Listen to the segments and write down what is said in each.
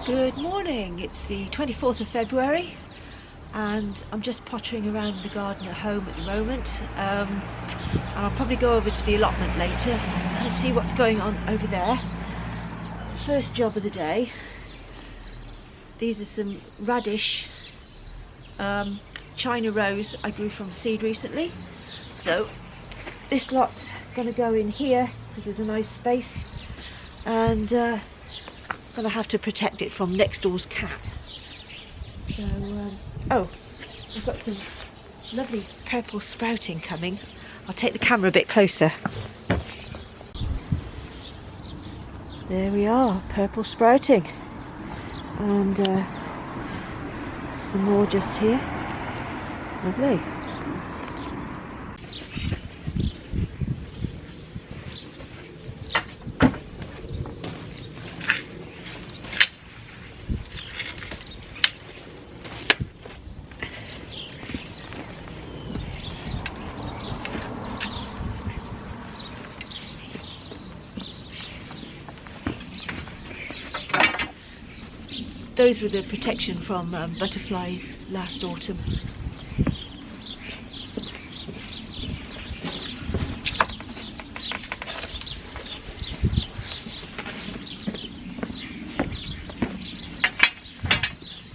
Good morning, it's the 24th of February and I'm just pottering around the garden at home at the moment, and I'll probably go over to the allotment later and see what's going on over there. First job of the day, these are some radish, China rose I grew from seed recently, so this lot's going to go in here because there's a nice space, and gonna have to protect it from next door's cat. So oh, I've got some lovely purple sprouting coming. I'll take the camera a bit closer. There we are, purple sprouting, and some more just here. Lovely. Those were the protection from butterflies last autumn.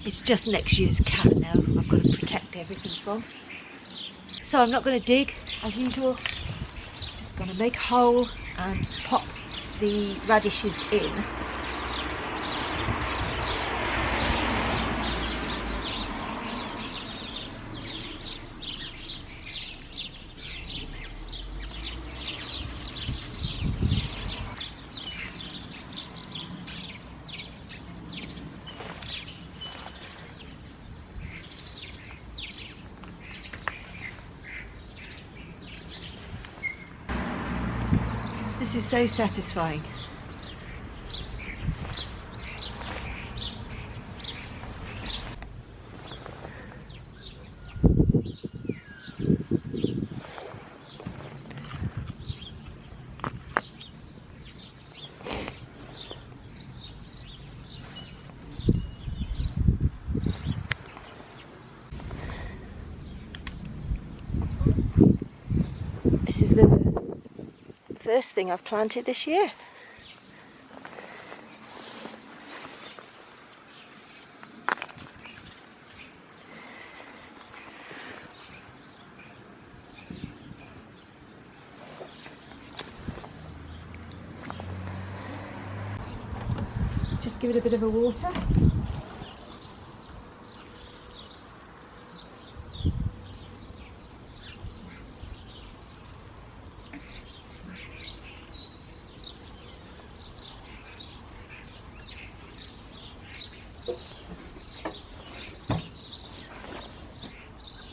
It's just next year's cat now I've got to protect everything from. So I'm not going to dig as usual, just going to make a hole and pop the radishes in. This is so satisfying. This is the first thing I've planted this year. Just give it a bit of a water.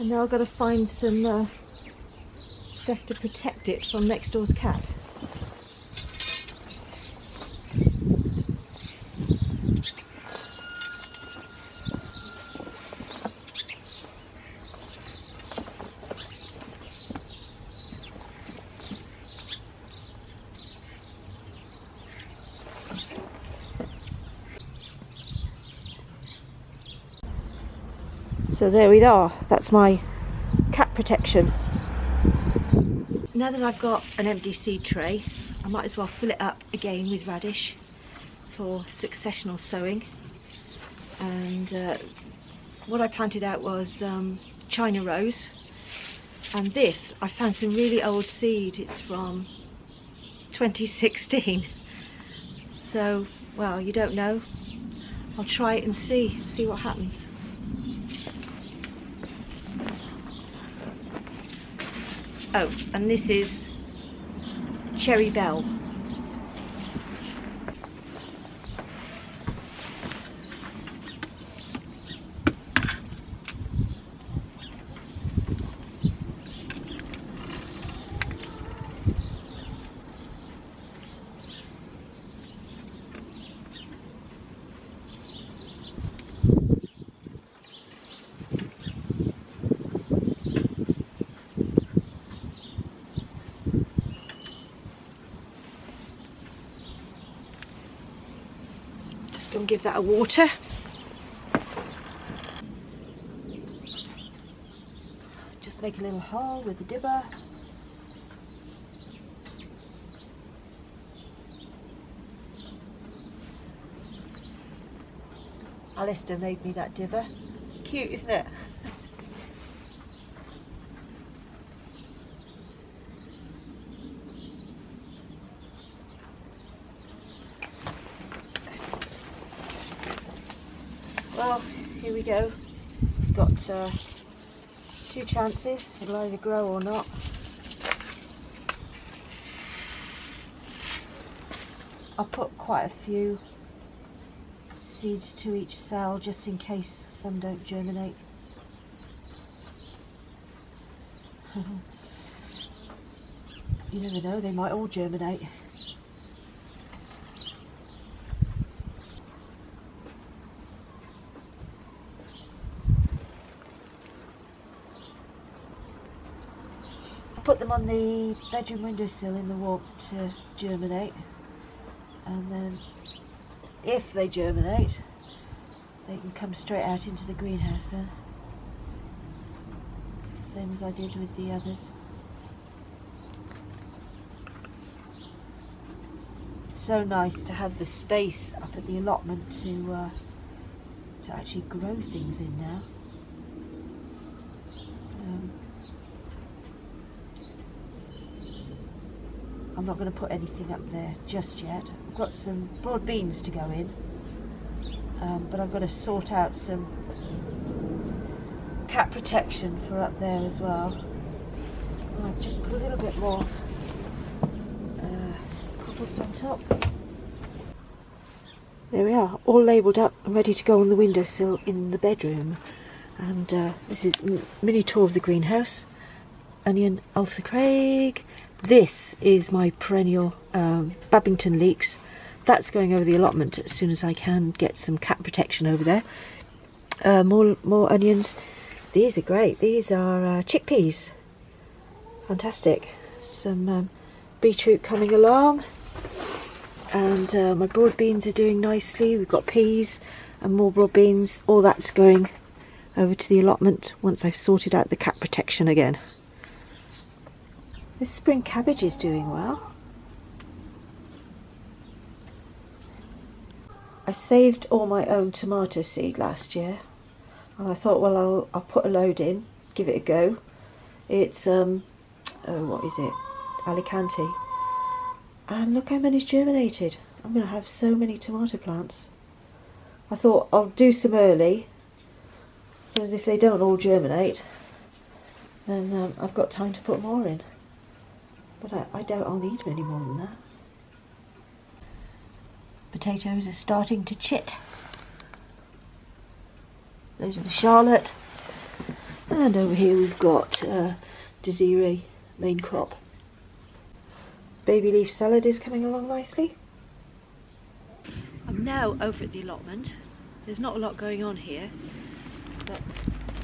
And now I've got to find some stuff to protect it from next door's cat. So there we are, that's my cat protection. Now that I've got an empty seed tray, I might as well fill it up again with radish for successional sowing. And what I planted out was China rose, and this, I found some really old seed. It's from 2016. So, well, you don't know. I'll try it and see what happens. Oh, and this is Cherry Bell. Just go and give that a water. Just make a little hole with the dibber. Alistair made me that dibber. Cute, isn't it? Well, here we go. It's got 2 chances. It'll either grow or not. I'll put quite a few seeds to each cell just in case some don't germinate. You never know, they might all germinate. Put them on the bedroom windowsill in the warmth to germinate, and then if they germinate they can come straight out into the greenhouse then, same as I did with the others. It's so nice to have the space up at the allotment to actually grow things in now. I'm not going to put anything up there just yet. I've got some broad beans to go in, but I've got to sort out some cat protection for up there as well. I've just put a little bit more compost on top. There we are, all labelled up and ready to go on the windowsill in the bedroom. And this is mini tour of the greenhouse. Onion, Ulster Craig. This is my perennial Babington leeks. That's going over the allotment as soon as I can get some cat protection over there. More onions. These are great. These are chickpeas. Fantastic. Some beetroot coming along. And my broad beans are doing nicely. We've got peas and more broad beans. All that's going over to the allotment once I've sorted out the cat protection again. This spring cabbage is doing well. I saved all my own tomato seed last year, and I thought, well, I'll put a load in, give it a go. It's what is it? Alicante. And look how many's germinated. I'm going to have so many tomato plants. I thought I'll do some early, so as if they don't all germinate, then I've got time to put more in. But I doubt I'll need many more than that. Potatoes are starting to chit. Those are the Charlotte. And over here we've got Desiree main crop. Baby leaf salad is coming along nicely. I'm now over at the allotment. There's not a lot going on here, but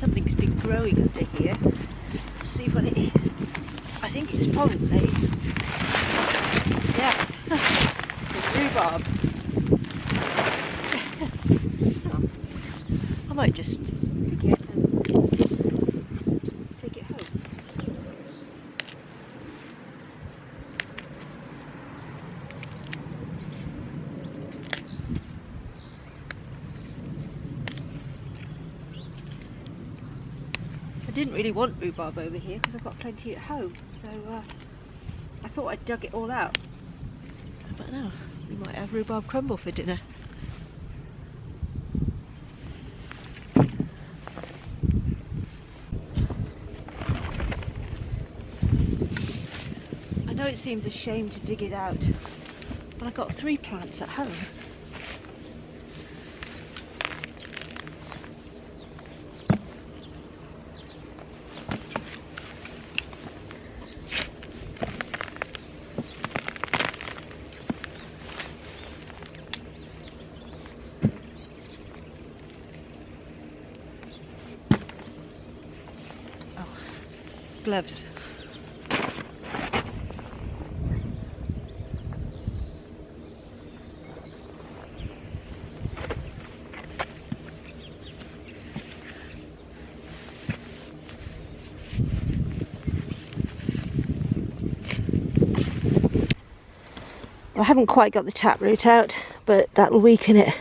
something's been growing under here. Let's see what it is. I think it's probably, yes, it's rhubarb. Oh, I might just pick it and take it home. I didn't really want rhubarb over here because I've got plenty at home. So I thought I'd dug it all out, but no, we might have rhubarb crumble for dinner. I know it seems a shame to dig it out, but I've got 3 plants at home. Gloves. I haven't quite got the taproot out, but that'll weaken it.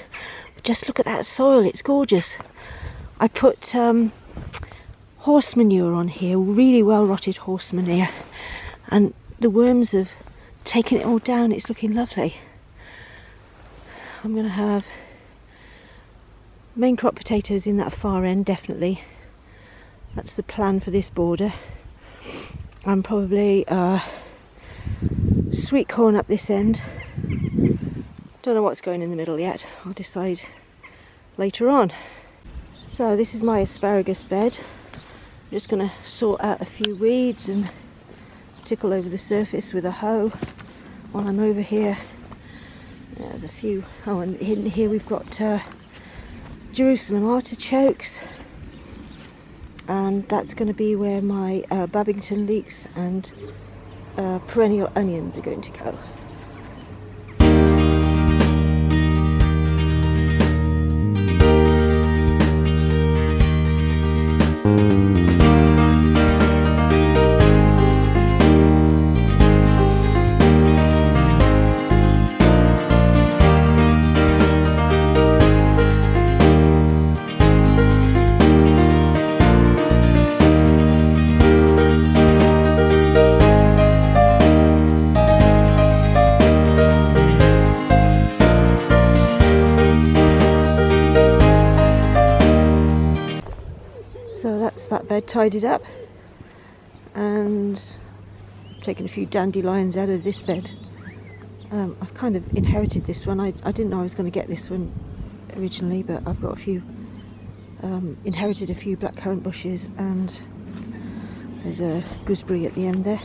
But just look at that soil, it's gorgeous. I put horse manure on here, really well rotted horse manure, and the worms have taken it all down. It's looking lovely. I'm going to have main crop potatoes in that far end, definitely. That's the plan for this border. And probably sweet corn up this end. Don't know what's going in the middle yet. I'll decide later on. So this is my asparagus bed. I'm just going to sort out a few weeds and tickle over the surface with a hoe while I'm over here. There's a few. Oh, and in here we've got Jerusalem artichokes, and that's going to be where my Babington leeks and perennial onions are going to go. So that's that bed tidied up, and I've taken a few dandelions out of this bed. I've kind of inherited this one. I didn't know I was going to get this one originally, but I've got a few, inherited a few blackcurrant bushes, and there's a gooseberry at the end there.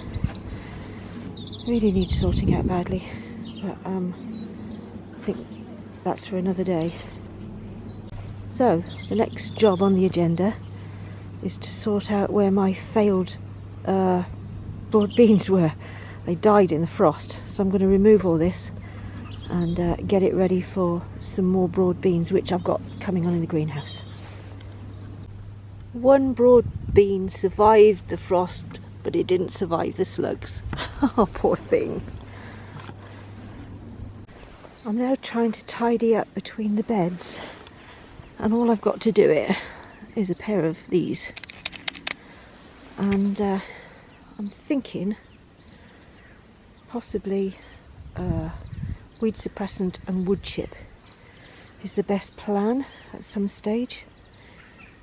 Really needs sorting out badly, but I think that's for another day. So the next job on the agenda is to sort out where my failed broad beans were. They died in the frost, so I'm going to remove all this and get it ready for some more broad beans, which I've got coming on in the greenhouse. One broad bean survived the frost, but it didn't survive the slugs. Oh, poor thing. I'm now trying to tidy up between the beds, and all I've got to do it is a pair of these, and I'm thinking possibly weed suppressant and wood chip is the best plan at some stage,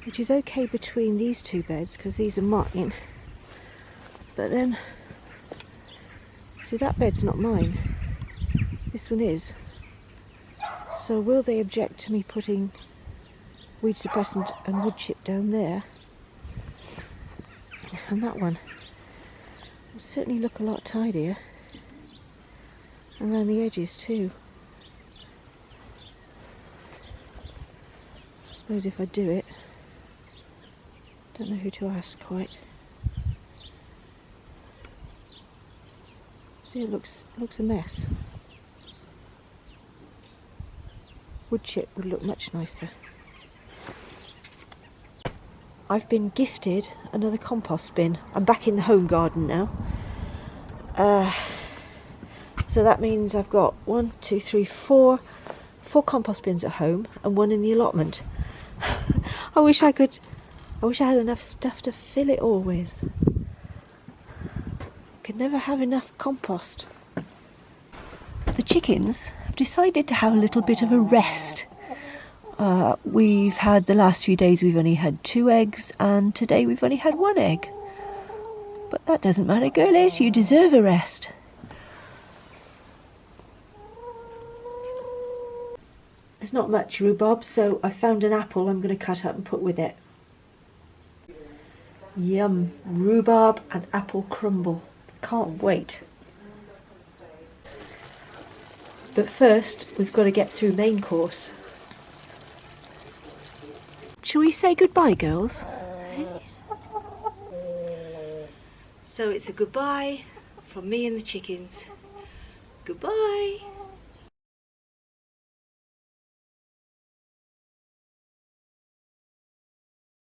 which is okay between these two beds because these are mine, but then see, that bed's not mine, this one is. So will they object to me putting weed suppressant and wood chip down there? And that one will certainly look a lot tidier, around the edges too. I suppose if I do it, don't know who to ask quite. See, it looks a mess. Wood chip would look much nicer. I've been gifted another compost bin. I'm back in the home garden now. So that means I've got 1, 2, 3, 4 compost bins at home and one in the allotment. I wish I had enough stuff to fill it all with. Could never have enough compost. The chickens have decided to have a little bit of a rest. We've had the last few days we've only had 2 eggs, and today we've only had 1 egg. But that doesn't matter, girlies, you deserve a rest. There's not much rhubarb, so I found an apple I'm going to cut up and put with it. Yum, rhubarb and apple crumble. Can't wait. But first, we've got to get through main course. Shall we say goodbye, girls? So it's a goodbye from me and the chickens. Goodbye.